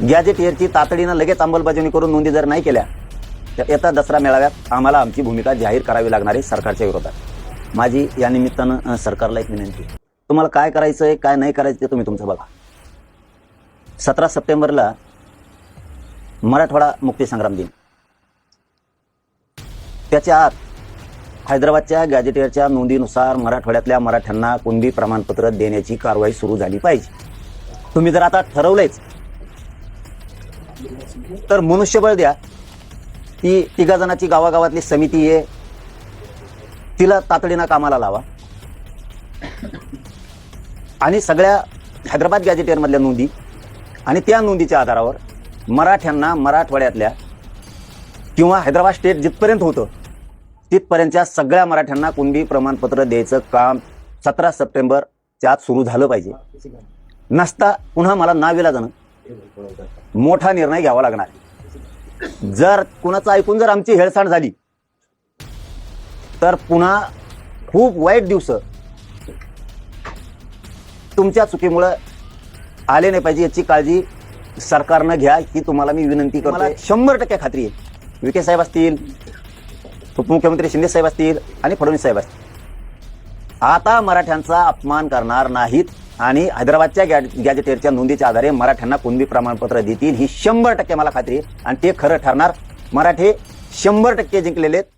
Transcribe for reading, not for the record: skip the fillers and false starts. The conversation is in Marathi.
गॅजेटियरची तातडीनं लगेच अंमलबजावणी करून नोंदी जर नाही केल्या तर येत्या दसरा मेळाव्यात आम्हाला आमची भूमिका जाहीर करावी लागणार आहे सरकारच्या विरोधात। माझी या निमित्तानं सरकारला एक विनंती, तुम्हाला काय करायचं आहे काय नाही करायचं ते तुम्ही तुमचं बघा। 17 सप्टेंबरला मराठवाडा मुक्तीसंग्राम दिन, त्याच्या आत हैदराबादच्या गॅजेटियरच्या नोंदीनुसार मराठवाड्यातल्या मराठ्यांना कुणबी प्रमाणपत्र देण्याची कारवाई सुरू झाली पाहिजे। तुम्ही जर आता ठरवलंच तर मनुष्यबळ द्या, ती 3 जणांची गावागावातली समिती आहे, तिला तातडीनं कामाला लावा आणि सगळ्या हैदराबाद गॅजेटियरमधल्या नोंदी आणि त्या नोंदीच्या आधारावर मराठ्यांना मराठवाड्यातल्या किंवा हैदराबाद स्टेट जिथपर्यंत होतं तिथपर्यंतच्या सगळ्या मराठ्यांना कुणबी प्रमाणपत्र द्यायचं काम 17 सप्टेंबरच्या आत सुरू झालं पाहिजे। नसता पुन्हा मला नाविलाजानं मोठा निर्णय घ्यावा लागणार। जर कुणाचं ऐकून जर आमची हेळसांड झाली तर पुन्हा खूप वाईट दिवस तुमच्या चुकीमुळे आले नाही पाहिजे याची काळजी सरकारनं घ्या ही तुम्हाला मी विनंती करतो। मला 100% खात्री आहे, विखे साहेब असतील, उपमुख्यमंत्री शिंदे साहेब असतील आणि फडणवीस साहेब असतील, आता मराठ्यांचा अपमान करणार नाहीत आणि हैदराबादच्या गॅजेटियरच्या नोंदीच्या आधारे मराठ्यांना कुणबी प्रमाणपत्र देतील ही 100% मला खात्री आहे आणि ते खरं ठरणार। मराठे 100% जिंकलेले आहेत।